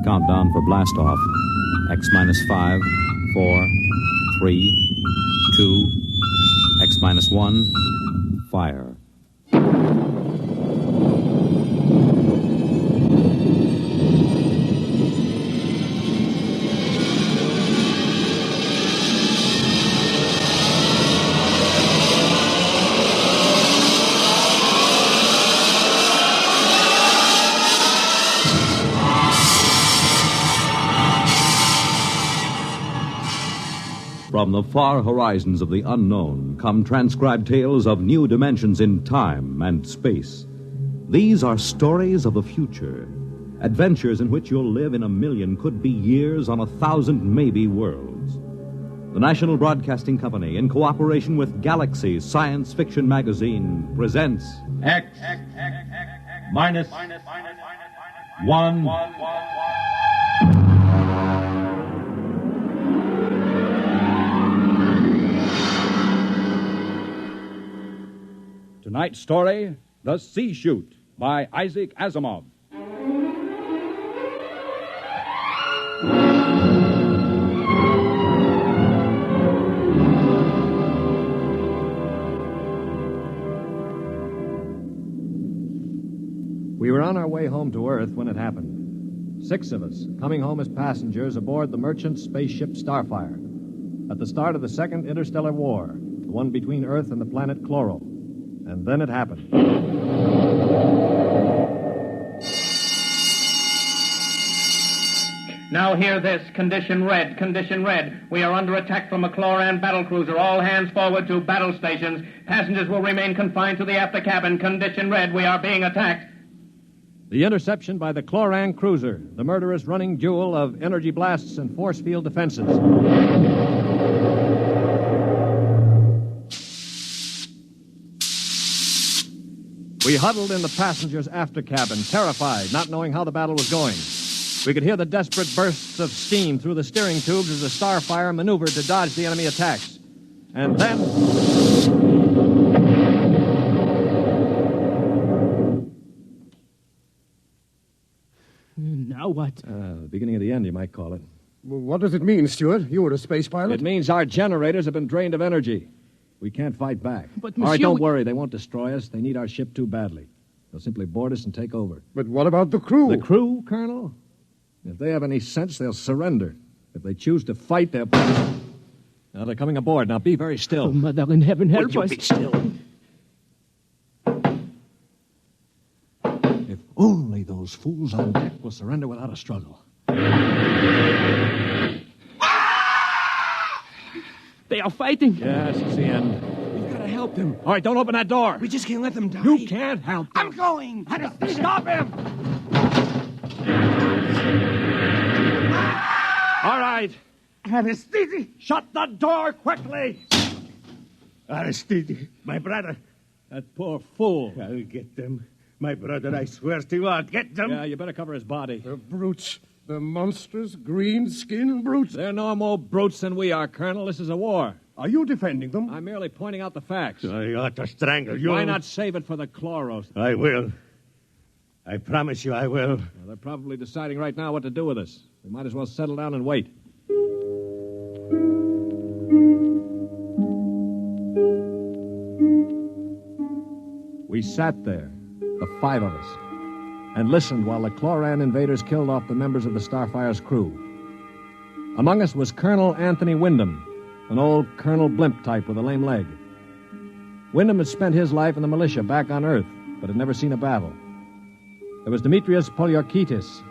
Countdown for blast off. X minus 5, 4, 3, 2, X minus 1, fire. From the far horizons of the unknown come transcribed tales of new dimensions in time and space. These are stories of the future, adventures in which you'll live in a million, could be years, on 1,000 maybe worlds. The National Broadcasting Company, in cooperation with Galaxy Science Fiction Magazine, presents X minus 1. Tonight's story, The C Chute, by Isaac Asimov. We were on our way home to Earth when it happened. 6 of us, coming home as passengers aboard the merchant spaceship Starfire. At the start of the Second Interstellar War, the one between Earth and the planet Chloro. And then it happened. Now hear this. Condition red. We are under attack from a Chloran battlecruiser. All hands forward to battle stations. Passengers will remain confined to the after cabin. Condition red. We are being attacked. The interception by the Chloran cruiser, the murderous running jewel of energy blasts and force field defenses. We huddled in the passengers' after cabin, terrified, not knowing how the battle was going. We could hear the desperate bursts of steam through the steering tubes as the Starfire maneuvered to dodge the enemy attacks. And then... Now what? The beginning of the end, you might call it. Well, what does it mean, Stuart? You were a space pilot? It means our generators have been drained of energy. We can't fight back. But, All right, monsieur, don't worry. They won't destroy us. They need our ship too badly. They'll simply board us and take over. But what about the crew? The crew, Colonel? If they have any sense, they'll surrender. If they choose to fight, they'll... Now, they're coming aboard. Now, be very still. Oh, Mother in heaven, help us. Be still. If only those fools on deck will surrender without a struggle. They are fighting. Yes, it's the end. We've got to help them. All right, don't open that door. We just can't let them die. You can't help them. I'm going. Stop him! All right. Aristide. Shut the door quickly. Aristide, my brother. That poor fool. I'll get them. My brother, I swear to you, I'll get them. Yeah, you better cover his body. The brutes. The monstrous green-skinned brutes. They're no more brutes than we are, Colonel. This is a war. Are you defending them? I'm merely pointing out the facts. I ought to strangle you. Why not save it for the Chloros? I will. I promise you I will. Well, they're probably deciding right now what to do with us. We might as well settle down and wait. We sat there, the 5 of us, and listened while the Chloran invaders killed off the members of the Starfire's crew. Among us was Colonel Anthony Wyndham, an old Colonel Blimp type with a lame leg. Wyndham had spent his life in the militia back on Earth, but had never seen a battle. There was Demetrius Poliorkitis,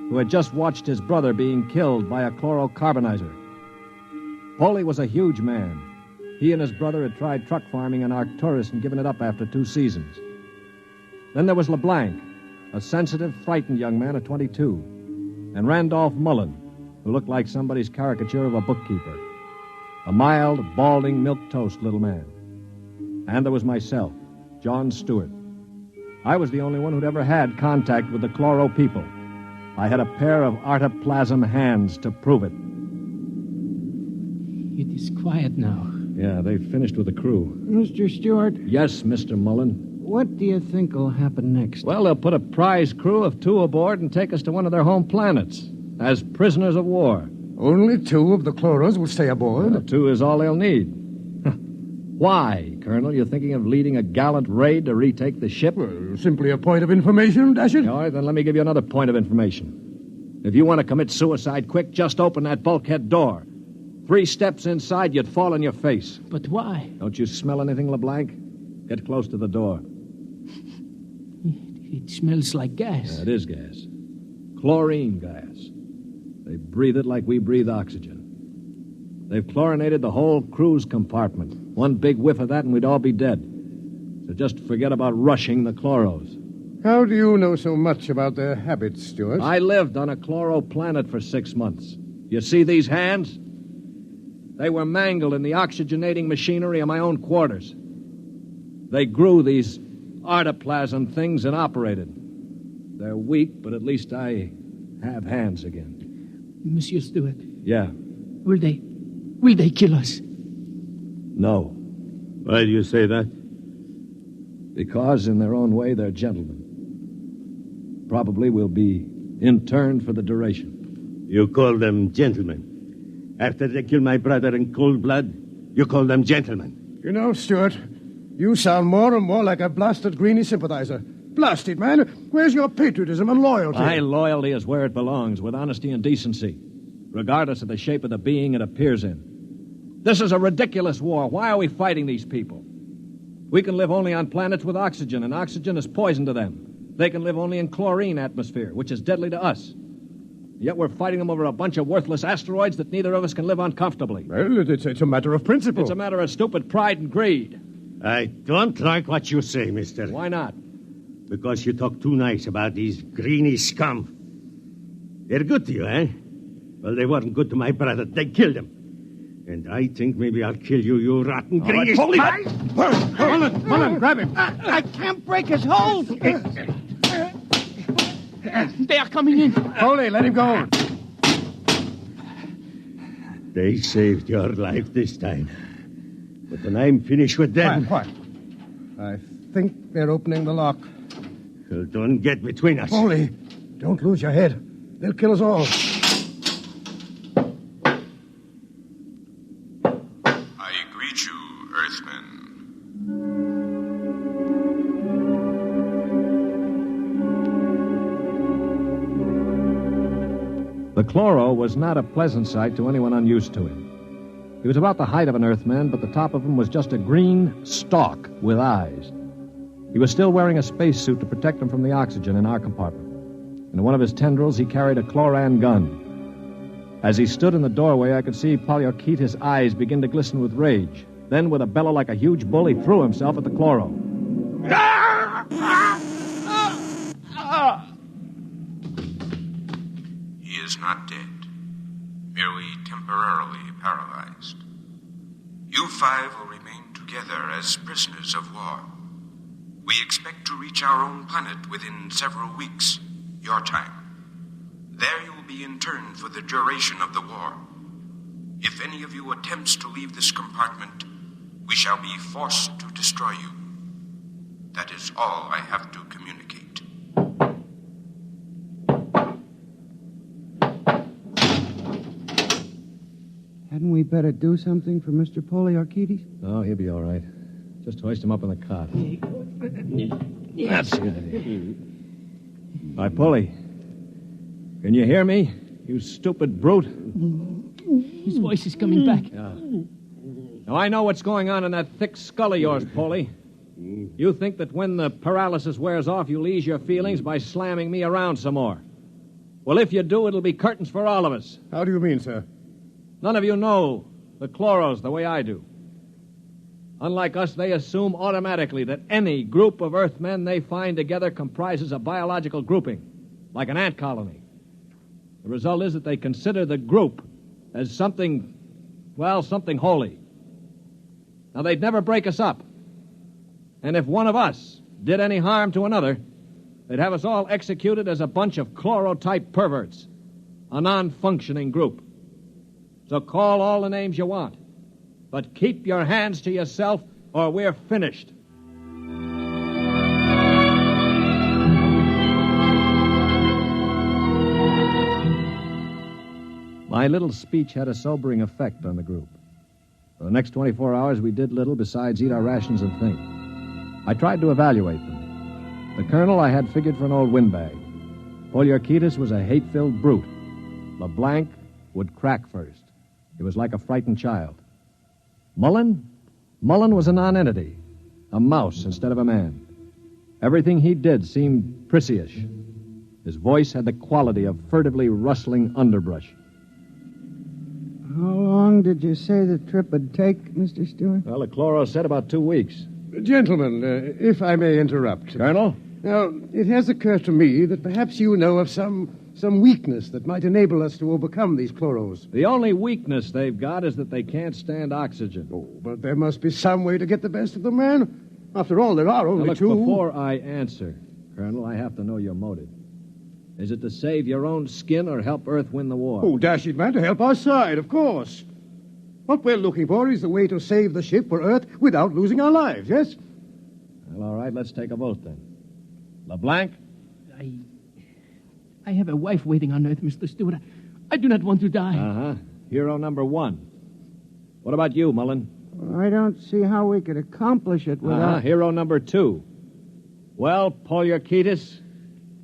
who had just watched his brother being killed by a chlorocarbonizer. Poli was a huge man. He and his brother had tried truck farming in Arcturus and given it up after 2 seasons. Then there was LeBlanc, a sensitive, frightened young man of 22, and Randolph Mullen, who looked like somebody's caricature of a bookkeeper. A mild, balding, milquetoast little man. And there was myself, John Stewart. I was the only one who'd ever had contact with the Chloro people. I had a pair of artoplasm hands to prove it. It is quiet now. Yeah, they've finished with the crew. Mr. Stewart, Yes, Mr. Mullen. what do you think will happen next? Well, they'll put a prize crew of 2 aboard and take us to one of their home planets. as prisoners of war. Only 2 of the Chloros will stay aboard. 2 is all they'll need. Why, Colonel? You thinking of leading a gallant raid to retake the ship? Well, simply a point of information, Dashiell. All right, then let me give you another point of information. If you want to commit suicide quick, just open that bulkhead door. 3 steps inside, you'd fall on your face. But why? Don't you smell anything, LeBlanc? Get close to the door. It smells like gas. Yeah, it is gas. Chlorine gas. They breathe it like we breathe oxygen. They've chlorinated the whole crew's compartment. One big whiff of that and we'd all be dead. So just forget about rushing the Chloros. How do you know so much about their habits, Stuart? I lived on a Chloro planet for 6 months. You see these hands? They were mangled in the oxygenating machinery of my own quarters. They grew these artoplasm things and operated. They're weak, but at least I have hands again. Monsieur Stewart, Yeah. will they kill us? No. Why do you say that? Because, in their own way, they're gentlemen. Probably will be interned for the duration. You call them gentlemen. After they kill my brother in cold blood, you call them gentlemen. You know, Stuart, you sound more and more like a blasted Greenie sympathizer. Blasted, man. Where's your patriotism and loyalty? My loyalty is where it belongs, with honesty and decency, regardless of the shape of the being it appears in. This is a ridiculous war. Why are we fighting these people? We can live only on planets with oxygen, and oxygen is poison to them. They can live only in chlorine atmosphere, which is deadly to us. Yet we're fighting them over a bunch of worthless asteroids that neither of us can live on comfortably. Well, it's a matter of principle. It's a matter of stupid pride and greed. I don't like what you say, mister. Why not? Because you talk too nice about these greeny scum. They're good to you, eh? Well, they weren't good to my brother. They killed him. And I think maybe I'll kill you, you rotten greeny... Mullen, grab him. I can't break his hold. They are coming in. Foley, let him go. They saved your life this time. But when I'm finished with them... Quiet. I think they're opening the lock. Well, don't get between us. Foley, don't lose your head. They'll kill us all. I greet you, Earthmen. The Chloro was not a pleasant sight to anyone unused to him. He was about the height of an Earthman, but the top of him was just a green stalk with eyes. He was still wearing a spacesuit to protect him from the oxygen in our compartment. In one of his tendrils, he carried a chloran gun. As he stood in the doorway, I could see Polyarchetes' eyes begin to glisten with rage. Then, with a bellow like a huge bull, he threw himself at the Chloro. He is not dead, merely temporarily paralyzed. You 5 will remain together as prisoners of war. We expect to reach our own planet within several weeks, your time. There you will be interned for the duration of the war. If any of you attempts to leave this compartment, we shall be forced to destroy you. That is all I have to communicate. Hadn't we better do something for Mr. Polyarchetes? Oh, he'll be all right. Just hoist him up on the cot. That's good. Hi, Polly. Can you hear me, you stupid brute? His voice is coming back. Yeah. Now, I know what's going on in that thick skull of yours, Polly. You think that when the paralysis wears off, you'll ease your feelings by slamming me around some more. Well, if you do, it'll be curtains for all of us. How do you mean, sir? None of you know the Chloros the way I do. Unlike us, they assume automatically that any group of Earthmen they find together comprises a biological grouping, like an ant colony. The result is that they consider the group as something holy. Now, they'd never break us up. And if one of us did any harm to another, they'd have us all executed as a bunch of Chloro-type perverts, a non-functioning group. So call all the names you want, but keep your hands to yourself or we're finished. My little speech had a sobering effect on the group. For the next 24 hours, we did little besides eat our rations and think. I tried to evaluate them. The colonel I had figured for an old windbag. Poliorcetes was a hate-filled brute. LeBlanc would crack first. He was like a frightened child. Mullen was a nonentity, a mouse instead of a man. Everything he did seemed prissyish. His voice had the quality of furtively rustling underbrush. How long did you say the trip would take, Mr. Stewart? Well, the chloro said about 2 weeks. Gentlemen, if I may interrupt. Colonel? Now, it has occurred to me that perhaps you know of some weakness that might enable us to overcome these chloros. The only weakness they've got is that they can't stand oxygen. Oh, but there must be some way to get the best of them, man. After all, there are only now, look, two. Before I answer, Colonel, I have to know your motive. Is it to save your own skin or help Earth win the war? Oh, dash it, man, to help our side, of course. What we're looking for is the way to save the ship for Earth without losing our lives, yes? Well, all right, let's take a vote then. LeBlanc? I have a wife waiting on Earth, Mr. Stewart. I do not want to die. Uh-huh. Hero number 1. What about you, Mullen? I don't see how we could accomplish it without... Hero number 2. Well, Poliorcetes?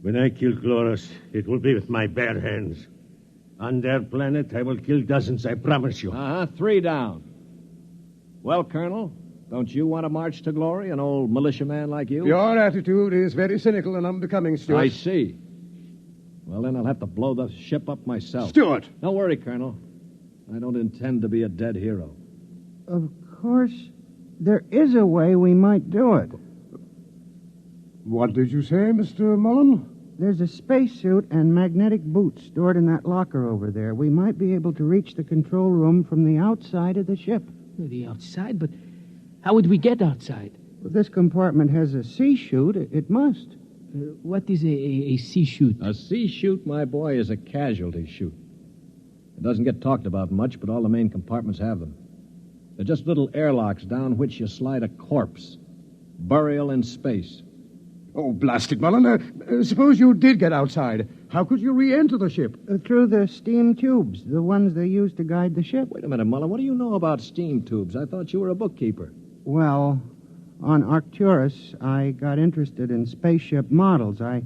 When I kill Chloros, it will be with my bare hands. On their planet, I will kill dozens, I promise you. 3 down. Well, Colonel, don't you want to march to glory, an old militiaman like you? Your attitude is very cynical and unbecoming, Stuart. I see. Well, then I'll have to blow the ship up myself. Stuart! Don't worry, Colonel. I don't intend to be a dead hero. Of course, there is a way we might do it. What did you say, Mr. Mullen? There's a spacesuit and magnetic boots stored in that locker over there. We might be able to reach the control room from the outside of the ship. The outside? But how would we get outside? If this compartment has a C chute, it must. What is a C chute? A C chute, my boy, is a casualty chute. It doesn't get talked about much, but all the main compartments have them. They're just little airlocks down which you slide a corpse. Burial in space. Oh, blast it, Mullen. Suppose you did get outside. How could you re-enter the ship? Through the steam tubes, the ones they use to guide the ship. Wait a minute, Mullen. What do you know about steam tubes? I thought you were a bookkeeper. Well, on Arcturus, I got interested in spaceship models. I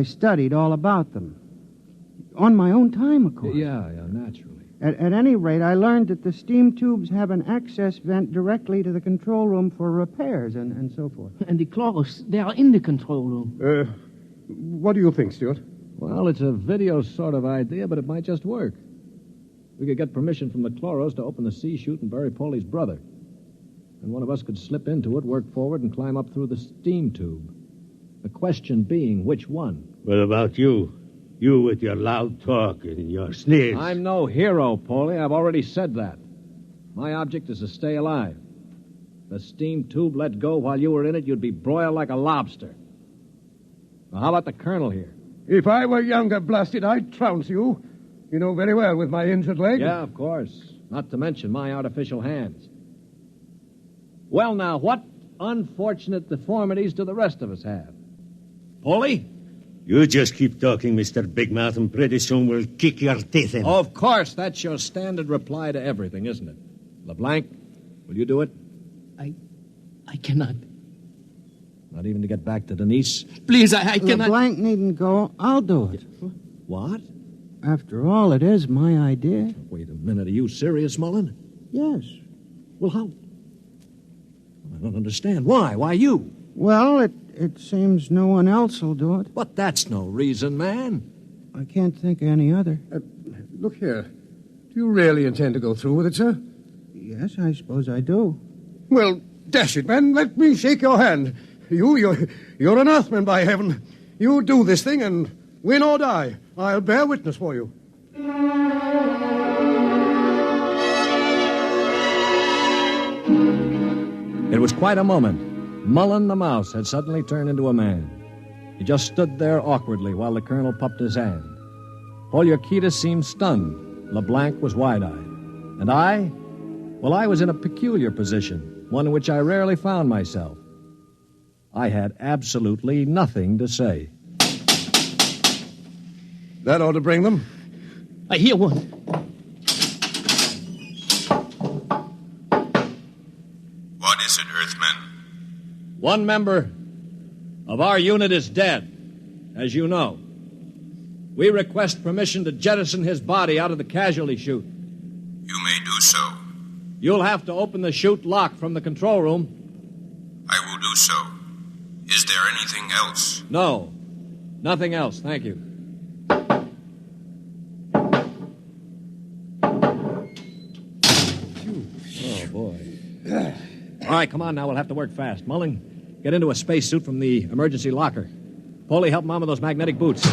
studied all about them. On my own time, of course. Yeah, naturally. At any rate, I learned that the steam tubes have an access vent directly to the control room for repairs and so forth. And the chloros, they are in the control room. What do you think, Stuart? Well, it's a video sort of idea, but it might just work. We could get permission from the chloros to open the C chute and bury Polly's brother. And one of us could slip into it, work forward, and climb up through the steam tube. The question being, which one? What about you? You with your loud talk and your sneers. I'm no hero, Polly. I've already said that. My object is to stay alive. The steam tube let go while you were in it, you'd be broiled like a lobster. Now, how about the colonel here? If I were younger, blasted, I'd trounce you. You know very well with my injured leg. Yeah, of course. Not to mention my artificial hands. Well, now, what unfortunate deformities do the rest of us have? Polly? You just keep talking, Mr. Big Mouth, and pretty soon we'll kick your teeth in. Of course, that's your standard reply to everything, isn't it? LeBlanc, will you do it? I cannot. Not even to get back to Denise? Please, I cannot. LeBlanc needn't go. I'll do it. What? After all, it is my idea. Wait a minute. Are you serious, Mullen? Yes. Well, how? I don't understand. Why? Why you? Well, it seems no one else will do it. But that's no reason, man. I can't think of any other. Look here. Do you really intend to go through with it, sir? Yes, I suppose I do. Well, dash it, man. Let me shake your hand. You're an Earthman, by heaven. You do this thing and win or die. I'll bear witness for you. It was quite a moment. Mullen the mouse had suddenly turned into a man. He just stood there awkwardly while the colonel puffed his hand. Poliorcetes seemed stunned. LeBlanc was wide-eyed. And I? Well, I was in a peculiar position, one in which I rarely found myself. I had absolutely nothing to say. That ought to bring them. I hear one. One member of our unit is dead, as you know. We request permission to jettison his body out of the casualty chute. You may do so. You'll have to open the chute lock from the control room. I will do so. Is there anything else? No. Nothing else, thank you. Oh, boy. All right, come on now. We'll have to work fast. Mullen, get into a spacesuit from the emergency locker. Polly, help Mom with those magnetic boots.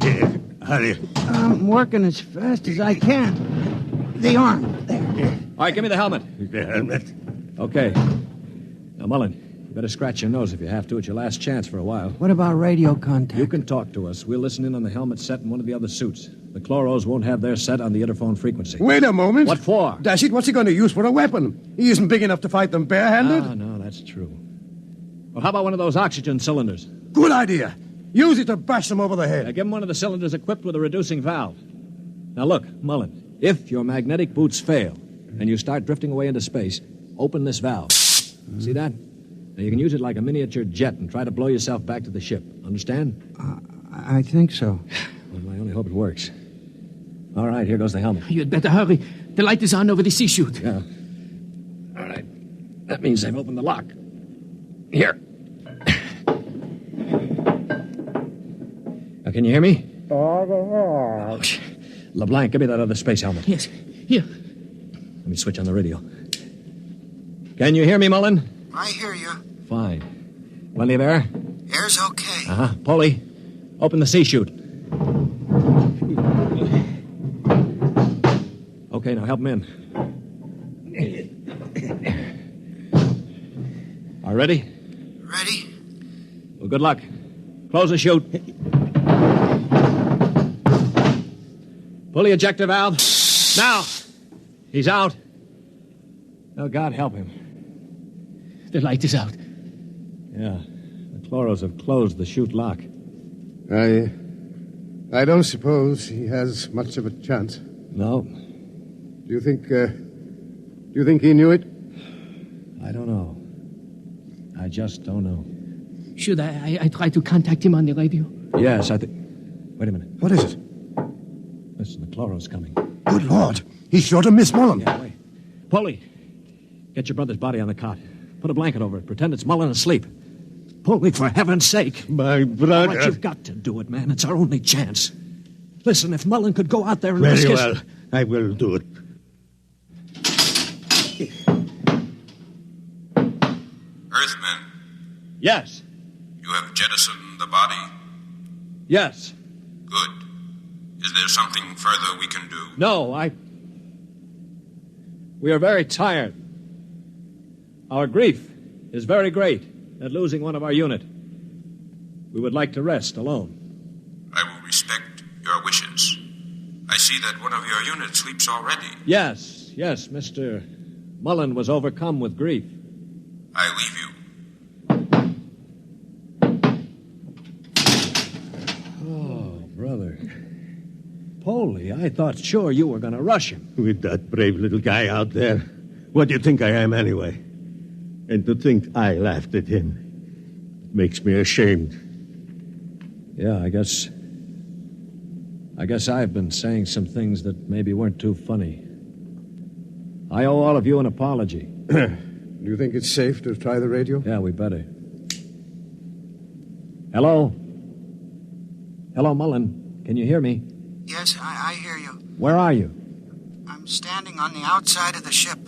Yeah, hurry. I'm working as fast as I can. The arm. There. All right, give me the helmet. The helmet. Okay. Now, Mullen, you better scratch your nose if you have to. It's your last chance for a while. What about radio contact? You can talk to us. We'll listen in on the helmet set in one of the other suits. The chloros won't have their set on the interphone frequency. Wait a moment. What for? Dash it, what's he going to use for a weapon? He isn't big enough to fight them barehanded. Ah, no, that's true. Well, how about one of those oxygen cylinders? Good idea. Use it to bash them over the head. Now, give him one of the cylinders equipped with a reducing valve. Now, look, Mullen, if your magnetic boots fail and you start drifting away into space, open this valve. See that? Now, you can use it like a miniature jet and try to blow yourself back to the ship. Understand? I think so. Well, I only hope it works. All right, here goes the helmet. You'd better hurry. The light is on over the C Chute. Yeah. All right. That means they've opened the lock. Here. Now, can you hear me? Oh, LeBlanc, give me that other space helmet. Yes, here. Let me switch on the radio. Can you hear me, Mullen? I hear you. Fine. Plenty of air? Air's okay. Uh-huh. Polly, open the C chute. Okay, now help him in. All ready? Ready? Well, good luck. Close the chute. Pull the ejector valve. Now! He's out. Oh, God help him. The light is out. Yeah. The chloros have closed the chute lock. I don't suppose he has much of a chance. No. Do you think he knew it? I don't know. I just don't know. Should I try to contact him on the radio? Yes, I think... Wait a minute. What is it? Listen, the chloros coming. Good Lord. He's sure to miss Mullen. Yeah, wait. Polly, get your brother's body on the cot. Put a blanket over it. Pretend it's Mullen asleep. Polly, for heaven's sake. My brother. All right, you've got to do it, man. It's our only chance. Listen, if Mullen could go out there and Very risk his... well. I will do it. Earthmen, Yes. you have jettisoned the body. Yes. Good. Is there something further we can do? No, We are very tired. Our grief is very great at losing one of our unit. We would like to rest alone. I will respect your wishes. I see that one of your units sleeps already. Yes, Mr. Mullen was overcome with grief. I leave you. Oh, brother. Polly, I thought sure you were going to rush him. With that brave little guy out there. What do you think I am, anyway? And to think I laughed at him makes me ashamed. Yeah, I guess I've been saying some things that maybe weren't too funny. I owe all of you an apology. Do you think it's safe to try the radio? Yeah, we better. Hello? Hello, Mullen. Can you hear me? Yes, I hear you. Where are you? I'm standing on the outside of the ship.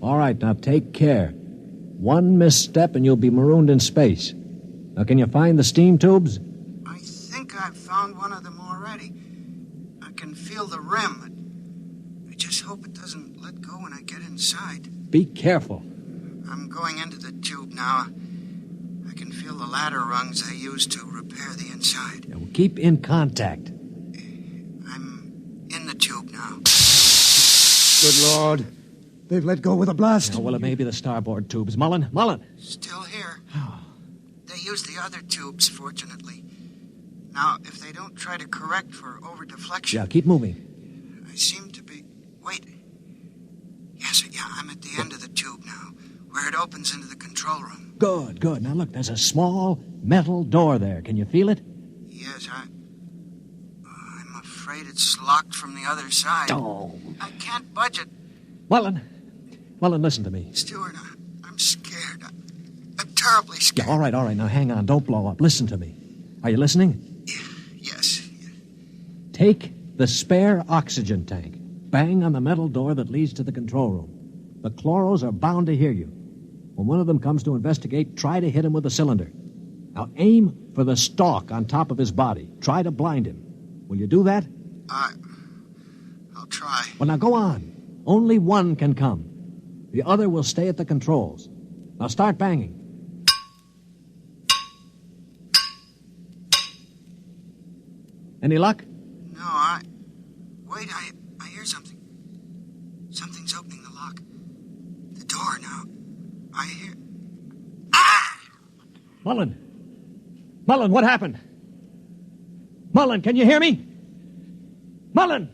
All right, now take care. One misstep and you'll be marooned in space. Now, can you find the steam tubes? I think I've found one of them already. I can feel the rim. I just hope it doesn't let go when I get inside. Be careful. I'm going into the tube now. I can feel the ladder rungs they use to repair the inside. Yeah, well, keep in contact. I'm in the tube now. Good Lord. They've let go with a blast. Oh, well, it may be the starboard tubes. Mullen! Still here. They use the other tubes, fortunately. Now, if they don't try to correct for over-deflection... Yeah, keep moving. I seem to be... Wait. Yes, I'm at the end of the tube now, where it opens into the control room. Good, good. Now, look, there's a small metal door there. Can you feel it? Yes, I'm afraid it's locked from the other side. Oh. I can't budge it. Mullen, listen to me. Stewart, I'm scared. I'm terribly scared. Yeah, all right. Now, hang on. Don't blow up. Listen to me. Are you listening? Yes. Take the spare oxygen tank. Bang on the metal door that leads to the control room. The chloros are bound to hear you. When one of them comes to investigate, try to hit him with a cylinder. Now, aim for the stalk on top of his body. Try to blind him. Will you do that? I'll try. Well, now, go on. Only one can come. The other will stay at the controls. Now, start banging. Any luck? No, Wait, I hear something. Something's opening the lock. The door now. I hear... Ah! Mullen, what happened? Mullen, can you hear me? Mullen!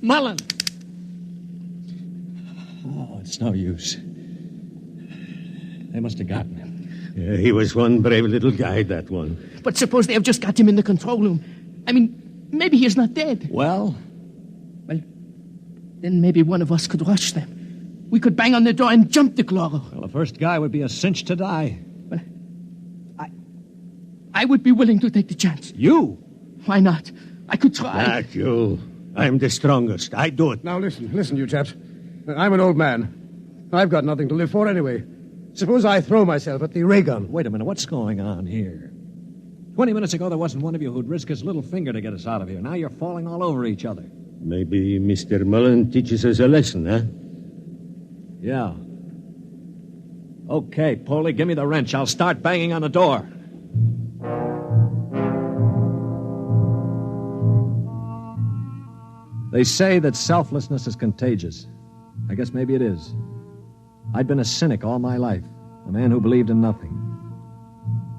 Mullen! Oh, it's no use. They must have gotten him. Yeah, he was one brave little guy, that one. But suppose they have just got him in the control room. I mean, maybe he's not dead. Well, then maybe one of us could rush them. We could bang on the door and jump the chloro. well, the first guy would be a cinch to die. Well, I would be willing to take the chance. You? Why not? I could try. Not you. I'm the strongest. I do it. Now, listen, you chaps. I'm an old man. I've got nothing to live for anyway. Suppose I throw myself at the ray gun. Wait a minute, what's going on here? 20 minutes ago, there wasn't one of you who'd risk his little finger to get us out of here. Now you're falling all over each other. Maybe Mr. Mullen teaches us a lesson, huh? Yeah. Okay, Polly, give me the wrench. I'll start banging on the door. They say that selflessness is contagious. I guess maybe it is. I'd been a cynic all my life, a man who believed in nothing.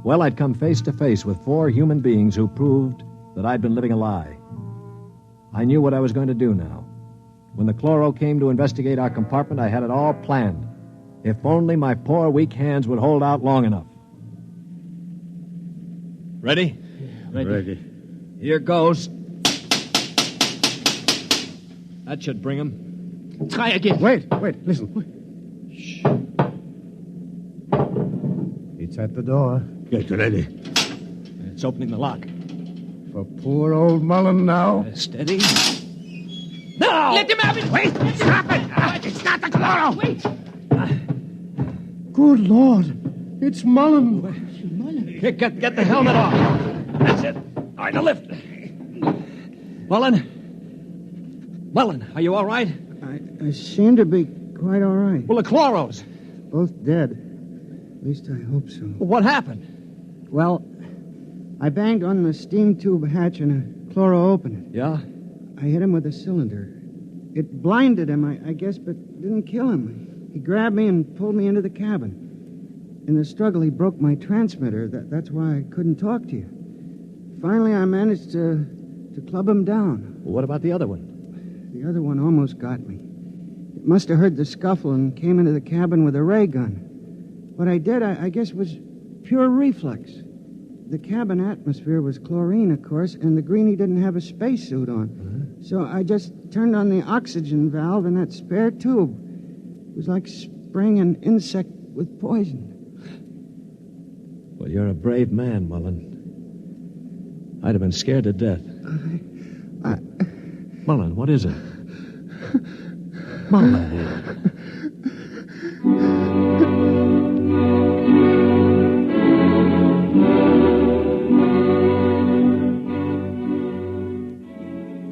Well, I'd come face to face with 4 human beings who proved that I'd been living a lie. I knew what I was going to do now. When the chloro came to investigate our compartment, I had it all planned. If only my poor, weak hands would hold out long enough. Ready? Ready. Here goes. That should bring him. Try again. Wait, listen. Shh. It's at the door. Get ready. It's opening the lock. For poor old Mullen now. Steady. No! Let him have it! Wait! Stop it! It's not the chloro! Wait! Good Lord. It's Mullen. Get the helmet off. That's it. All right, now lift. Mullen, are you all right? I seem to be quite all right. Well, the chloros. Both dead. At least I hope so. Well, what happened? Well, I banged on the steam tube hatch and a chloro opened it. Yeah? I hit him with a cylinder. It blinded him, I guess, but didn't kill him. He grabbed me and pulled me into the cabin. In the struggle, he broke my transmitter. That's why I couldn't talk to you. Finally, I managed to club him down. Well, what about the other one? The other one almost got me. It must have heard the scuffle and came into the cabin with a ray gun. What I did, I guess, was pure reflex. The cabin atmosphere was chlorine, of course, and the greenie didn't have a spacesuit on. Uh-huh. So I just turned on the oxygen valve in that spare tube. It was like spraying an insect with poison. Well, you're a brave man, Mullen. I'd have been scared to death. Mullen, what is it? Mullen.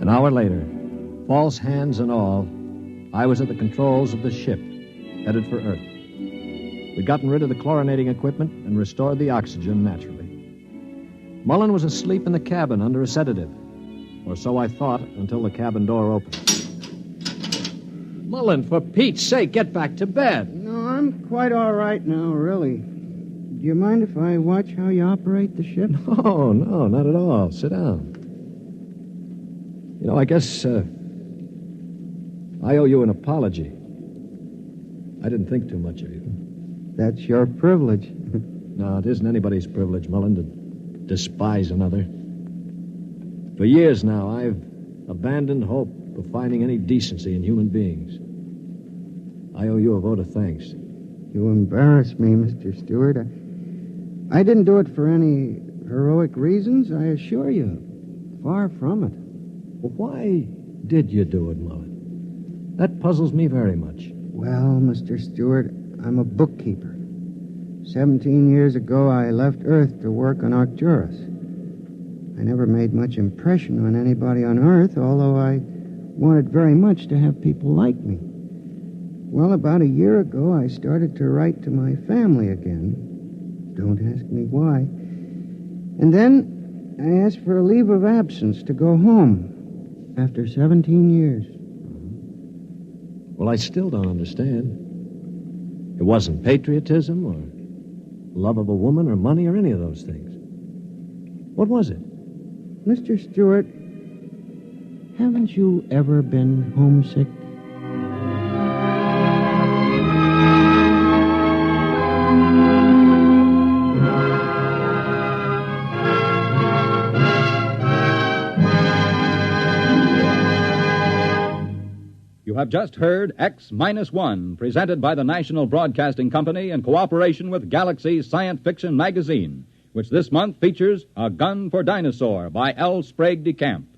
An hour later, false hands and all, I was at the controls of the ship, headed for Earth. We'd gotten rid of the chlorinating equipment and restored the oxygen naturally. Mullen was asleep in the cabin under a sedative. Or so I thought until the cabin door opened. Mullen, for Pete's sake, get back to bed. No, I'm quite all right now, really. you mind if I watch how you operate the ship? No, not at all. Sit down. You know, I guess I owe you an apology. I didn't think too much of you. That's your privilege. No, it isn't anybody's privilege, Mullen, to despise another. For years now, I've abandoned hope of finding any decency in human beings. I owe you a vote of thanks. You embarrass me, Mr. Stewart. I didn't do it for any heroic reasons, I assure you. Far from it. Well, why did you do it, Mullen? That puzzles me very much. Well, Mr. Stewart, I'm a bookkeeper. 17 years ago, I left Earth to work on Arcturus. I never made much impression on anybody on Earth, although I wanted very much to have people like me. Well, about a year ago, I started to write to my family again. Don't ask me why. And then I asked for a leave of absence to go home after 17 years. Well, I still don't understand. It wasn't patriotism or love of a woman or money or any of those things. What was it? Mr. Stewart, haven't you ever been homesick? You have just heard X-1, presented by the National Broadcasting Company in cooperation with Galaxy Science Fiction Magazine, which this month features A Gun for Dinosaur by L. Sprague de Camp,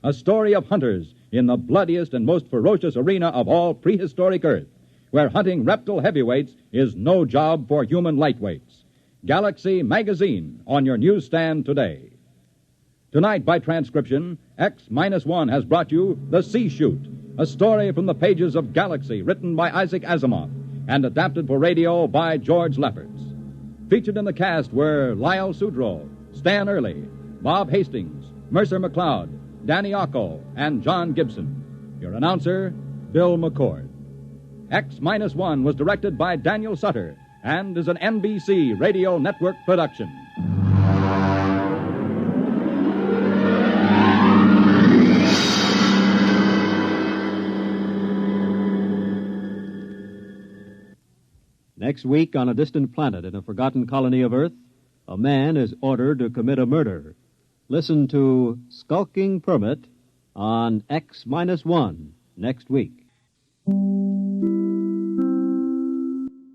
a story of hunters in the bloodiest and most ferocious arena of all prehistoric Earth, where hunting reptile heavyweights is no job for human lightweights. Galaxy Magazine on your newsstand today. Tonight, by transcription, X-1 has brought you The C Chute, a story from the pages of Galaxy, written by Isaac Asimov and adapted for radio by George Lefferts. Featured in the cast were Lyle Sudrow, Stan Early, Bob Hastings, Mercer McLeod, Danny Ocko, and John Gibson. Your announcer, Bill McCord. X-1 was directed by Daniel Sutter and is an NBC Radio Network production. Next week, on a distant planet in a forgotten colony of Earth, a man is ordered to commit a murder. Listen to Skulking Permit on X-1 next week.